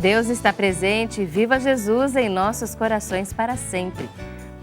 Deus está presente, viva Jesus em nossos corações para sempre.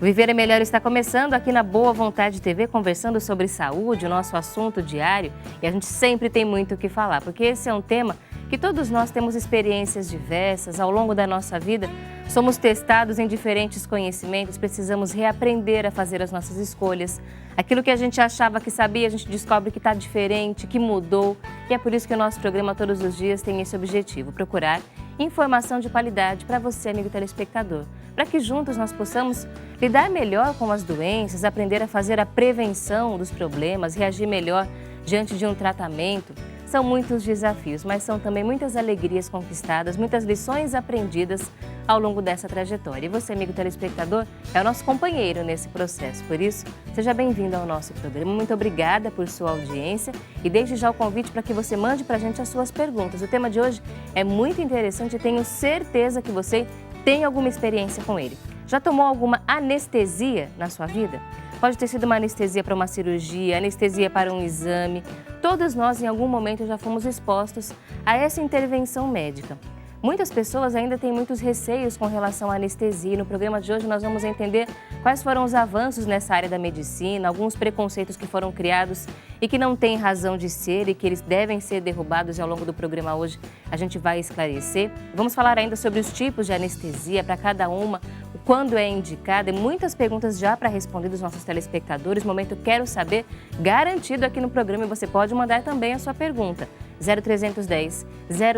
O Viver é Melhor está começando aqui na Boa Vontade TV, conversando sobre saúde, o nosso assunto diário. E a gente sempre tem muito o que falar, porque esse é um tema que todos nós temos experiências diversas ao longo da nossa vida. Somos testados em diferentes conhecimentos, precisamos reaprender a fazer as nossas escolhas. Aquilo que a gente achava que sabia, a gente descobre que está diferente, que mudou. E é por isso que o nosso programa todos os dias tem esse objetivo, procurar informação de qualidade para você, amigo telespectador, para que juntos nós possamos lidar melhor com as doenças, aprender a fazer a prevenção dos problemas, reagir melhor diante de um tratamento. São muitos desafios, mas são também muitas alegrias conquistadas, muitas lições aprendidas ao longo dessa trajetória. E você, amigo telespectador, é o nosso companheiro nesse processo. Por isso, seja bem-vindo ao nosso programa. Muito obrigada por sua audiência e desde já o convite para que você mande para a gente as suas perguntas. O tema de hoje é muito interessante e tenho certeza que você tem alguma experiência com ele. Já tomou alguma anestesia na sua vida? Pode ter sido uma anestesia para uma cirurgia, anestesia para um exame. Todos nós, em algum momento, já fomos expostos a essa intervenção médica. Muitas pessoas ainda têm muitos receios com relação à anestesia. No programa de hoje nós vamos entender quais foram os avanços nessa área da medicina, alguns preconceitos que foram criados e que não têm razão de ser e que eles devem ser derrubados. E ao longo do programa hoje a gente vai esclarecer. Vamos falar ainda sobre os tipos de anestesia para cada uma, quando é indicada e muitas perguntas já para responder dos nossos telespectadores. Momento Quero Saber, garantido aqui no programa, e você pode mandar também a sua pergunta. 0310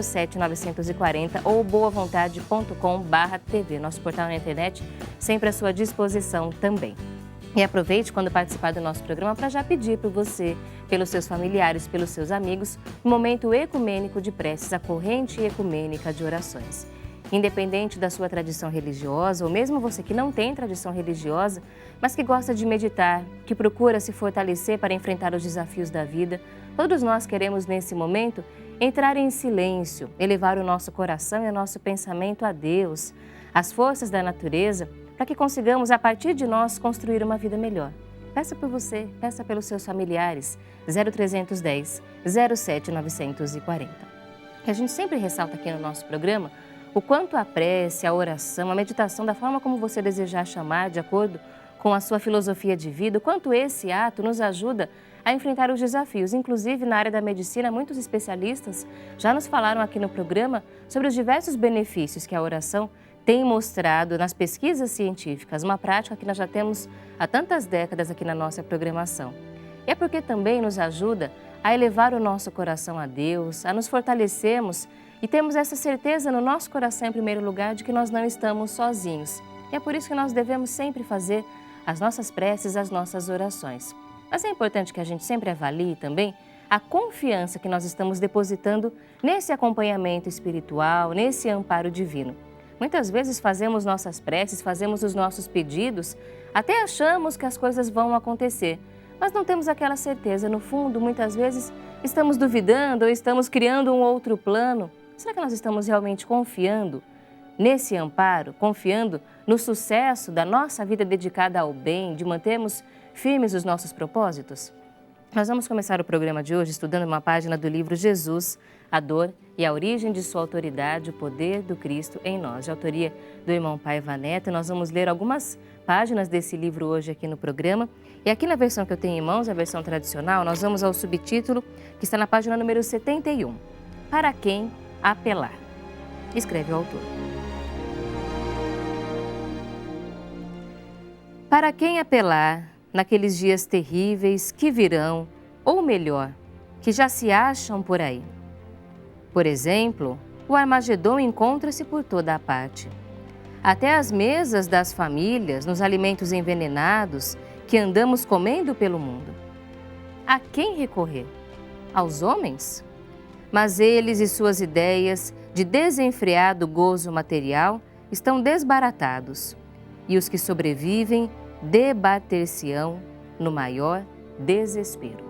07 940 ou boavontade.com/tv. Nosso portal na internet sempre à sua disposição também. E aproveite quando participar do nosso programa para já pedir para você, pelos seus familiares, pelos seus amigos, um momento ecumênico de preces, a corrente ecumênica de orações. Independente da sua tradição religiosa, ou mesmo você que não tem tradição religiosa, mas que gosta de meditar, que procura se fortalecer para enfrentar os desafios da vida, todos nós queremos nesse momento entrar em silêncio, elevar o nosso coração e o nosso pensamento a Deus, às forças da natureza, para que consigamos a partir de nós construir uma vida melhor. Peça por você, peça pelos seus familiares, 0310 07 940. E a gente sempre ressalta aqui no nosso programa o quanto a prece, a oração, a meditação, da forma como você desejar chamar, de acordo com a sua filosofia de vida, o quanto esse ato nos ajuda a enfrentar os desafios. Inclusive, na área da medicina, muitos especialistas já nos falaram aqui no programa sobre os diversos benefícios que a oração tem mostrado nas pesquisas científicas, uma prática que nós já temos há tantas décadas aqui na nossa programação. E é porque também nos ajuda a elevar o nosso coração a Deus, a nos fortalecermos e temos essa certeza no nosso coração, em primeiro lugar, de que nós não estamos sozinhos. E é por isso que nós devemos sempre fazer as nossas preces, as nossas orações. Mas é importante que a gente sempre avalie também a confiança que nós estamos depositando nesse acompanhamento espiritual, nesse amparo divino. Muitas vezes fazemos nossas preces, fazemos os nossos pedidos, até achamos que as coisas vão acontecer, mas não temos aquela certeza. No fundo, muitas vezes estamos duvidando ou estamos criando um outro plano. Será que nós estamos realmente confiando nesse amparo, confiando no sucesso da nossa vida dedicada ao bem, de mantermos firmes os nossos propósitos? Nós vamos começar o programa de hoje estudando uma página do livro Jesus, a Dor e a Origem de Sua Autoridade, o Poder do Cristo em Nós, de autoria do irmão Paiva Neto. Nós vamos ler algumas páginas desse livro hoje aqui no programa. E aqui na versão que eu tenho em mãos, a versão tradicional, nós vamos ao subtítulo que está na página número 71. Para quem apelar? Escreve o autor. Para quem apelar naqueles dias terríveis que virão, ou melhor, que já se acham por aí? Por exemplo, o Armagedom encontra-se por toda a parte. Até as mesas das famílias, nos alimentos envenenados que andamos comendo pelo mundo. A quem recorrer? Aos homens? Mas eles e suas ideias de desenfreado gozo material estão desbaratados, e os que sobrevivem debater-se-ão no maior desespero.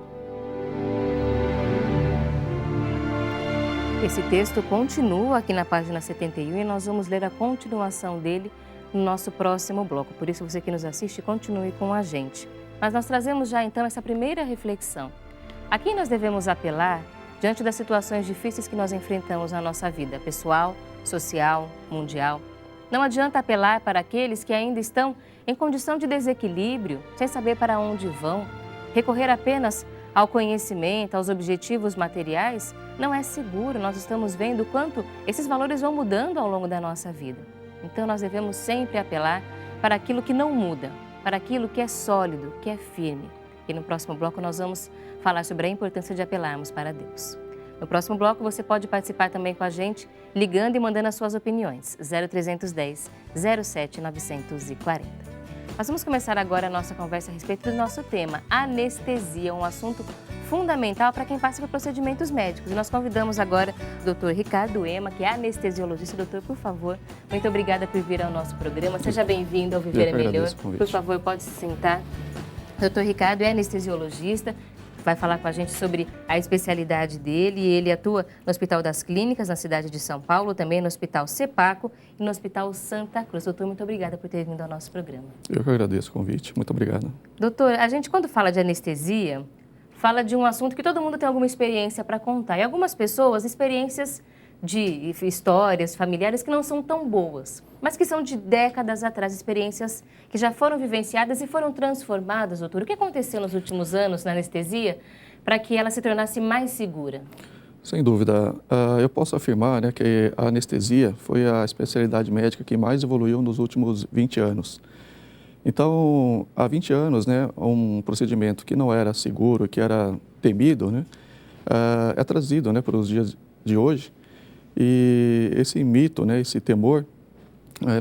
Esse texto continua aqui na página 71 e nós vamos ler a continuação dele no nosso próximo bloco. Por isso, você que nos assiste, continue com a gente. Mas nós trazemos já então essa primeira reflexão. A quem nós devemos apelar diante das situações difíceis que nós enfrentamos na nossa vida pessoal, social, mundial. Não adianta apelar para aqueles que ainda estão em condição de desequilíbrio, sem saber para onde vão. Recorrer apenas ao conhecimento, aos objetivos materiais, não é seguro. Nós estamos vendo o quanto esses valores vão mudando ao longo da nossa vida. Então, nós devemos sempre apelar para aquilo que não muda, para aquilo que é sólido, que é firme. E no próximo bloco nós vamos falar sobre a importância de apelarmos para Deus. No próximo bloco você pode participar também com a gente, ligando e mandando as suas opiniões. 0310 07 940. Nós vamos começar agora a nossa conversa a respeito do nosso tema, anestesia, um assunto fundamental para quem passa por procedimentos médicos. E nós convidamos agora o Dr. Ricardo Ema, que é anestesiologista. Doutor, por favor, muito obrigada por vir ao nosso programa. Seja bem-vindo ao Viver é Melhor. Por favor, pode se sentar. Dr. Ricardo é anestesiologista, vai falar com a gente sobre a especialidade dele. Ele atua no Hospital das Clínicas, na cidade de São Paulo, também no Hospital Sepaco e no Hospital Santa Cruz. Doutor, muito obrigada por ter vindo ao nosso programa. Eu que agradeço o convite. Muito obrigado. Doutor, a gente quando fala de anestesia, fala de um assunto que todo mundo tem alguma experiência para contar. E algumas pessoas, experiências de histórias familiares que não são tão boas, mas que são de décadas atrás, experiências que já foram vivenciadas e foram transformadas, doutor. O que aconteceu nos últimos anos na anestesia para que ela se tornasse mais segura? Sem dúvida. Eu posso afirmar, né, que a anestesia foi a especialidade médica que mais evoluiu nos últimos 20 anos. Então, há 20 anos, né, um procedimento que não era seguro, que era temido, né, é trazido, né, para os dias de hoje. E esse mito, né, esse temor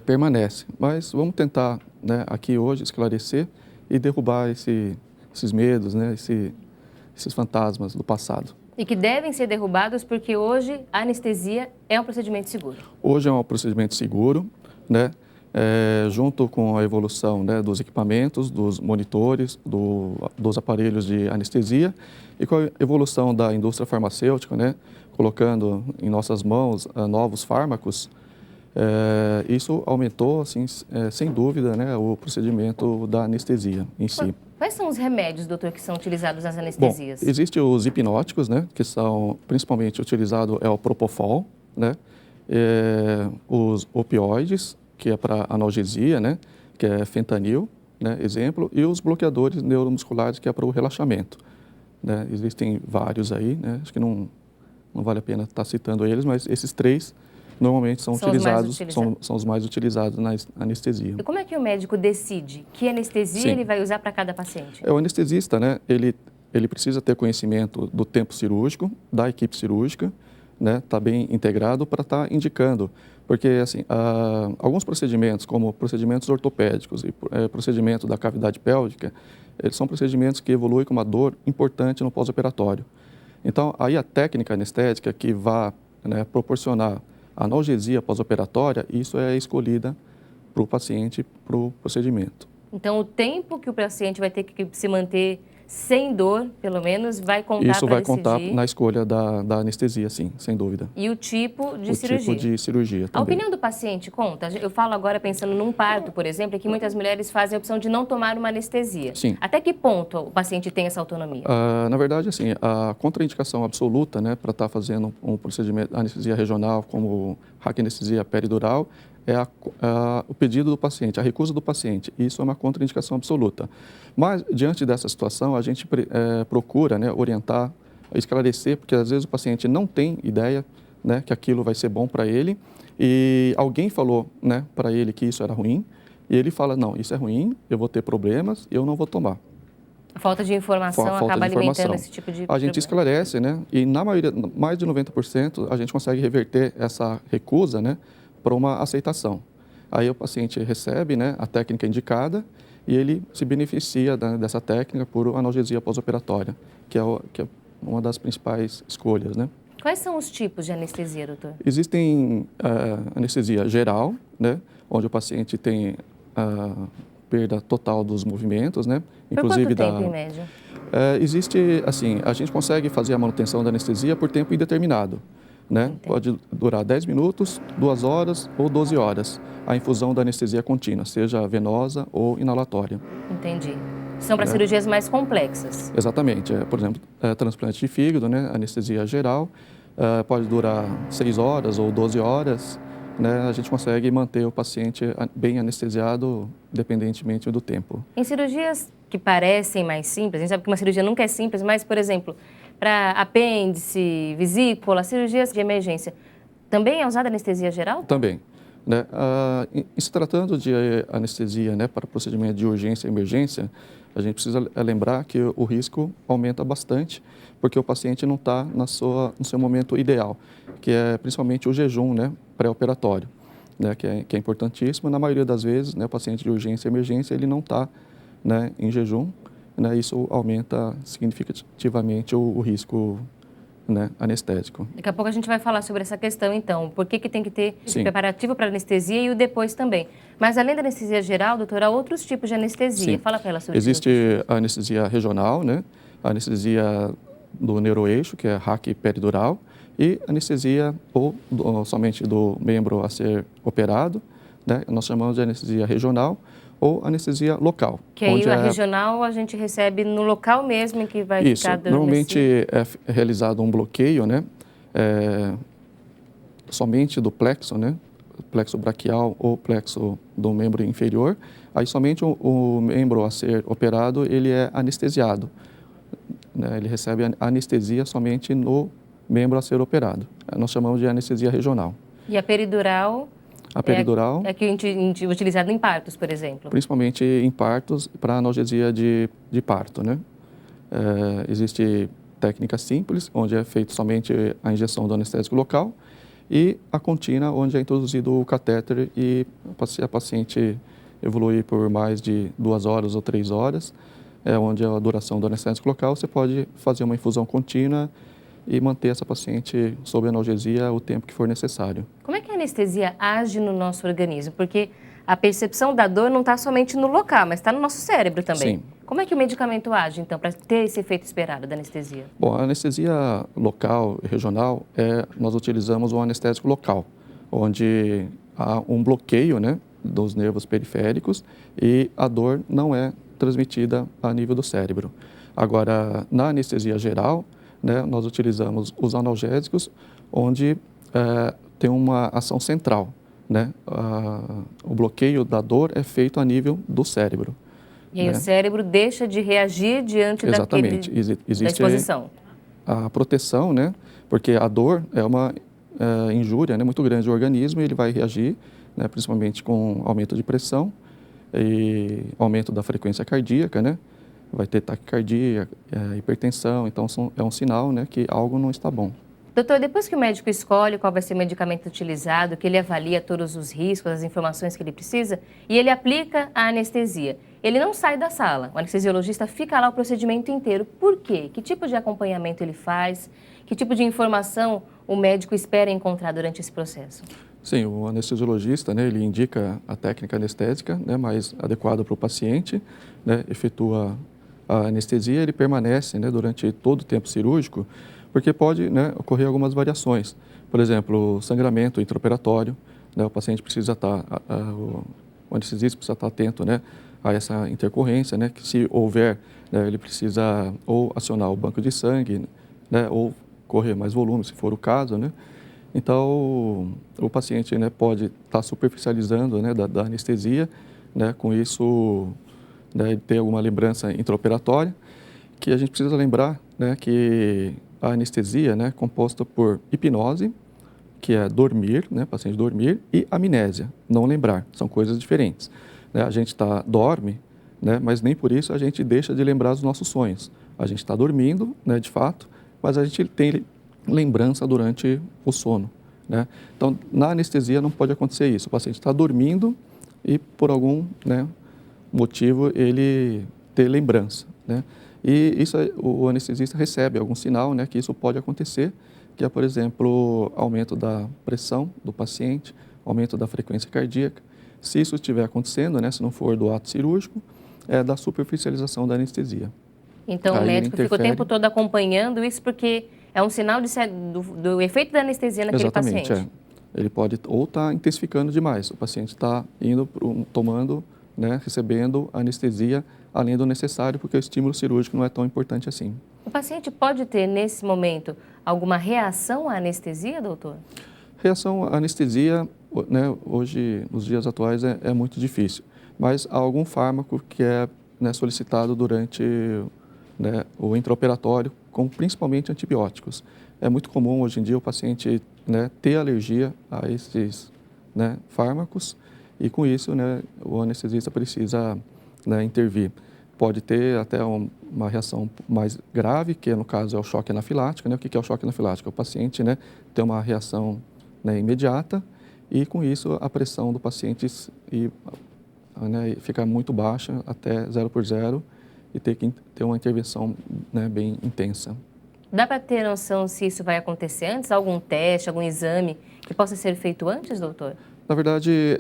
permanece. Mas vamos tentar, né, aqui hoje esclarecer e derrubar esses medos, né, esses fantasmas do passado. E que devem ser derrubados porque hoje a anestesia é um procedimento seguro. Hoje é um procedimento seguro, né, junto com a evolução, né, dos equipamentos, dos monitores, dos aparelhos de anestesia e com a evolução da indústria farmacêutica, né, colocando em nossas mãos novos fármacos, isso aumentou, assim, sem dúvida, né, o procedimento da anestesia em si. Quais são os remédios, doutor, que são utilizados nas anestesias? Bom, existem os hipnóticos, né, que são principalmente utilizados é o Propofol, né, os opioides, que é para analgesia, né, que é fentanil, né, exemplo, e os bloqueadores neuromusculares, que é para o relaxamento. Né. Existem vários aí, né, acho que não vale a pena estar citando eles, mas esses três normalmente são os mais utilizados na anestesia. E como é que o médico decide que anestesia ele vai usar para cada paciente? O anestesista, né, ele precisa ter conhecimento do tempo cirúrgico, da equipe cirúrgica, né, tá bem integrado para estar indicando, porque assim, alguns procedimentos, como procedimentos ortopédicos e procedimento da cavidade pélvica, eles são procedimentos que evoluem com uma dor importante no pós-operatório. Então, aí a técnica anestésica que vai, né, proporcionar analgesia pós-operatória, isso é escolhida para o paciente, para o procedimento. Então, o tempo que o paciente vai ter que se manter sem dor, pelo menos, vai contar para decidir? Isso vai contar na escolha da anestesia, sim, sem dúvida. E o tipo de cirurgia? O tipo de cirurgia também. A opinião do paciente conta? Eu falo agora pensando num parto, por exemplo, em que muitas mulheres fazem a opção de não tomar uma anestesia. Sim. Até que ponto o paciente tem essa autonomia? Na verdade, assim, a contraindicação absoluta, né, para estar fazendo um procedimento de anestesia regional, como raquianestesia peridural, é o pedido do paciente, a recusa do paciente. Isso é uma contraindicação absoluta. Mas, diante dessa situação, a gente procura, né, orientar, esclarecer, porque às vezes o paciente não tem ideia, né, que aquilo vai ser bom para ele e alguém falou, né, para ele que isso era ruim e ele fala, não, isso é ruim, eu vou ter problemas, eu não vou tomar. A falta de informação acaba alimentando esse tipo de problema. A gente esclarece, né, e na maioria, mais de 90%, a gente consegue reverter essa recusa, né, para uma aceitação. Aí o paciente recebe, né, a técnica indicada e ele se beneficia dessa técnica por analgesia pós-operatória, que é uma das principais escolhas, né? Quais são os tipos de anestesia, doutor? Existem anestesia geral, né, onde o paciente tem perda total dos movimentos, né? Inclusive por quanto tempo, em média? Existe, assim, a gente consegue fazer a manutenção da anestesia por tempo indeterminado. Né? Pode durar 10 minutos, 2 horas ou 12 horas, a infusão da anestesia contínua, seja venosa ou inalatória. Entendi. São para cirurgias mais complexas. Exatamente. Por exemplo, transplante de fígado, né? Anestesia geral, pode durar 6 horas ou 12 horas. né, a gente consegue manter o paciente bem anestesiado, independentemente do tempo. Em cirurgias que parecem mais simples, a gente sabe que uma cirurgia nunca é simples, mas, por exemplo, para apêndice, vesícula, cirurgias de emergência, também é usada anestesia geral? Também. Né? Em se tratando de anestesia, né, para procedimento de urgência e emergência, a gente precisa lembrar que o risco aumenta bastante, porque o paciente não está no seu momento ideal, que é principalmente o jejum, né, pré-operatório, né, que é importantíssimo. Na maioria das vezes, né, o paciente de urgência e emergência, ele não está, né, em jejum, né, isso aumenta significativamente o risco, né, anestésico. Daqui a pouco a gente vai falar sobre essa questão, então. Por que tem que ter Sim. preparativo para anestesia e o depois também. Mas além da anestesia geral, doutor, há outros tipos de anestesia. Sim. Fala para ela sobre isso. Existe a anestesia regional, né, a anestesia do neuroeixo, que é RAC peridural, e anestesia somente do membro a ser operado, né, nós chamamos de anestesia regional, ou anestesia local. Que aí a regional a gente recebe no local mesmo em que vai ficar dando normalmente é realizado um bloqueio, né, somente do plexo, né, plexo braquial ou plexo do membro inferior. Aí somente o membro a ser operado, ele é anestesiado, né, ele recebe anestesia somente no membro a ser operado. Nós chamamos de anestesia regional. E a peridural? A peridural é que a gente utilizada em partos, por exemplo. Principalmente em partos para analgesia de parto, né? Existe técnica simples, onde é feito somente a injeção do anestésico local, e a contínua, onde é introduzido o catéter e a paciente evolui por mais de 2 horas ou 3 horas, onde a duração do anestésico local, você pode fazer uma infusão contínua e manter essa paciente sob analgesia o tempo que for necessário. Como é que a anestesia age no nosso organismo? Porque a percepção da dor não está somente no local, mas está no nosso cérebro também. Sim. Como é que o medicamento age, então, para ter esse efeito esperado da anestesia? Bom, a anestesia local e regional, nós utilizamos um anestésico local, onde há um bloqueio, né, dos nervos periféricos e a dor não é transmitida a nível do cérebro. Agora, na anestesia geral, né, nós utilizamos os analgésicos, onde tem uma ação central, né? O bloqueio da dor é feito a nível do cérebro. E aí o cérebro deixa de reagir diante Exatamente. da Existe exposição. A proteção, né? Porque a dor é uma injúria, né, muito grande ao organismo e ele vai reagir, né, principalmente com aumento de pressão e aumento da frequência cardíaca, né? Vai ter taquicardia, hipertensão, então é um sinal, né, que algo não está bom. Doutor, depois que o médico escolhe qual vai ser o medicamento utilizado, que ele avalia todos os riscos, as informações que ele precisa, e ele aplica a anestesia, ele não sai da sala, o anestesiologista fica lá o procedimento inteiro. Por quê? Que tipo de acompanhamento ele faz? Que tipo de informação o médico espera encontrar durante esse processo? Sim, o anestesiologista, né, ele indica a técnica anestésica, né, mais adequada para o paciente, né, efetua a anestesia, ele permanece, né, durante todo o tempo cirúrgico, porque pode, né, ocorrer algumas variações. Por exemplo, sangramento intraoperatório, né, o paciente precisa estar, o anestesista precisa estar atento, né, a essa intercorrência, né, que se houver, né, ele precisa ou acionar o banco de sangue, né, ou correr mais volume, se for o caso, né. Então, o paciente, né, pode estar superficializando, né, da anestesia, né, com isso, né, ter alguma lembrança intraoperatória, que a gente precisa lembrar, né, que a anestesia, né, é composta por hipnose, que é dormir, né, paciente dormir, e amnésia, não lembrar, são coisas diferentes. Né? A gente dorme, né, mas nem por isso a gente deixa de lembrar dos nossos sonhos. A gente está dormindo, né, de fato, mas a gente tem lembrança durante o sono, né? Então, na anestesia não pode acontecer isso. O paciente está dormindo e, por algum, né, motivo, ele ter lembrança, né? E isso o anestesista recebe algum sinal, né, que isso pode acontecer, que é, por exemplo, aumento da pressão do paciente, aumento da frequência cardíaca. Se isso estiver acontecendo, né, se não for do ato cirúrgico, é da superficialização da anestesia. Então, aí o médico fica o tempo todo acompanhando isso porque é um sinal do efeito da anestesia naquele paciente. Exatamente, Ele pode ou estar intensificando demais. O paciente está tomando, né, recebendo anestesia além do necessário, porque o estímulo cirúrgico não é tão importante assim. O paciente pode ter, nesse momento, alguma reação à anestesia, doutor? Reação à anestesia né, hoje, nos dias atuais, é muito difícil. Mas há algum fármaco que é, né, solicitado durante, né, o intraoperatório, como principalmente antibióticos. É muito comum hoje em dia o paciente, né, ter alergia a esses, né, fármacos e com isso, né, o anestesista precisa, né, intervir. Pode ter até uma reação mais grave, que no caso é o choque anafilático. Né? O que é o choque anafilático? O paciente, né, tem uma reação, né, imediata e com isso a pressão do paciente né, fica muito baixa, até 0 por 0, e ter que ter uma intervenção, né, bem intensa. Dá para ter noção se isso vai acontecer antes? Algum teste, algum exame que possa ser feito antes, doutor? Na verdade,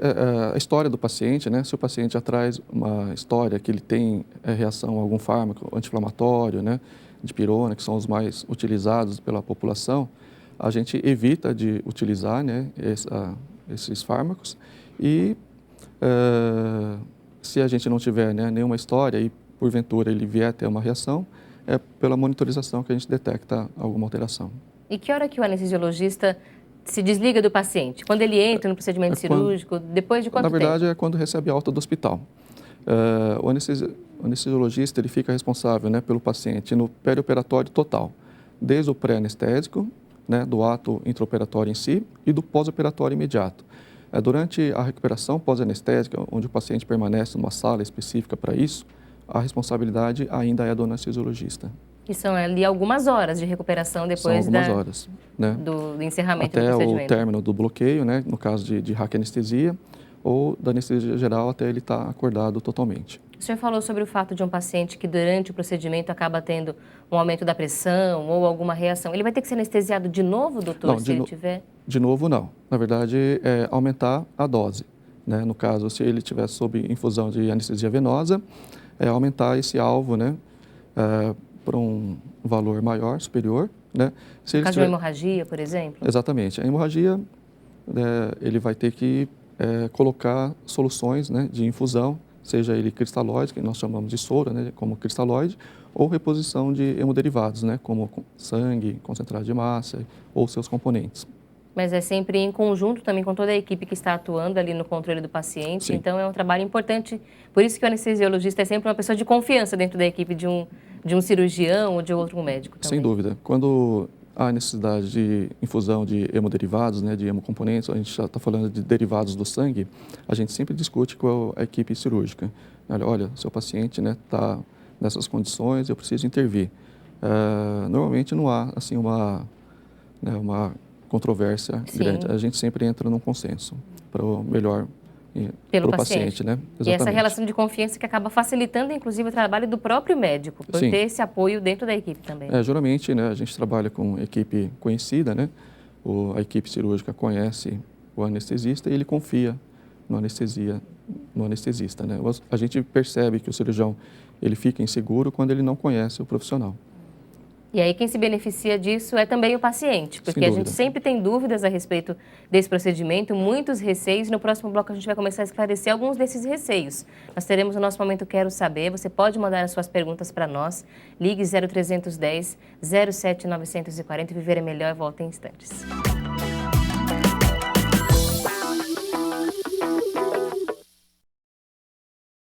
a história do paciente, né? Se o paciente já traz uma história que ele tem reação a algum fármaco anti-inflamatório, né? Dipirona, que são os mais utilizados pela população, a gente evita de utilizar, né, esses fármacos e se a gente não tiver, né, nenhuma história e porventura ele vier a ter uma reação, é pela monitorização que a gente detecta alguma alteração. E que hora que o anestesiologista se desliga do paciente? Quando ele entra no procedimento cirúrgico, depois de quanto tempo? Na verdade, é quando recebe alta do hospital. O anestesiologista ele fica responsável, né, pelo paciente no perioperatório total, desde o pré-anestésico, né, do ato intraoperatório em si e do pós-operatório imediato. Durante a recuperação pós-anestésica, onde o paciente permanece numa sala específica para isso, a responsabilidade ainda é do anestesiologista. Que são ali algumas horas de recuperação depois São algumas horas, né? do encerramento do até procedimento. o término do bloqueio, né? No caso de raquianestesia, ou da anestesia geral até ele estar acordado totalmente. O senhor falou sobre o fato de um paciente que durante o procedimento acaba tendo um aumento da pressão ou alguma reação. Ele vai ter que ser anestesiado de novo, doutor, Não, se ele tiver? De novo, não. Na verdade, é aumentar a dose. Né? No caso, se ele tiver sob infusão de anestesia venosa, é aumentar esse alvo, né? Para um valor maior, superior. Né? Se No ele caso de tiver... uma hemorragia, por exemplo? Exatamente. A hemorragia, ele vai ter que colocar soluções, né, de infusão, seja ele cristalóide, que nós chamamos de soro, né, como cristalóide, ou reposição de hemoderivados, né, como sangue, concentrado de massa ou seus componentes. Mas é sempre em conjunto também com toda a equipe que está atuando ali no controle do paciente. Sim. Então é um trabalho importante. Por isso que o anestesiologista é sempre uma pessoa de confiança dentro da equipe de um cirurgião ou de outro médico também. Sem dúvida. Quando há necessidade de infusão de hemoderivados, né, de hemocomponentes, a gente já está falando de derivados do sangue, a gente sempre discute com a equipe cirúrgica. Olha, seu paciente está nessas condições, eu preciso intervir. Normalmente não há assim uma controvérsia grande. A gente sempre entra num consenso para o melhor para o paciente, né? Exatamente. E essa relação de confiança que acaba facilitando, inclusive, o trabalho do próprio médico, por Sim. ter esse apoio dentro da equipe também. Geralmente, né, a gente trabalha com equipe conhecida, né? A equipe cirúrgica conhece o anestesista e ele confia no anestesista, né? A gente percebe que o cirurgião ele fica inseguro quando ele não conhece o profissional. E aí quem se beneficia disso é também o paciente, porque a gente sempre tem dúvidas a respeito desse procedimento, muitos receios, e no próximo bloco a gente vai começar a esclarecer alguns desses receios. Nós teremos o nosso Momento Quero Saber, você pode mandar as suas perguntas para nós, ligue 0310 07 940, Viver é Melhor, volta em instantes.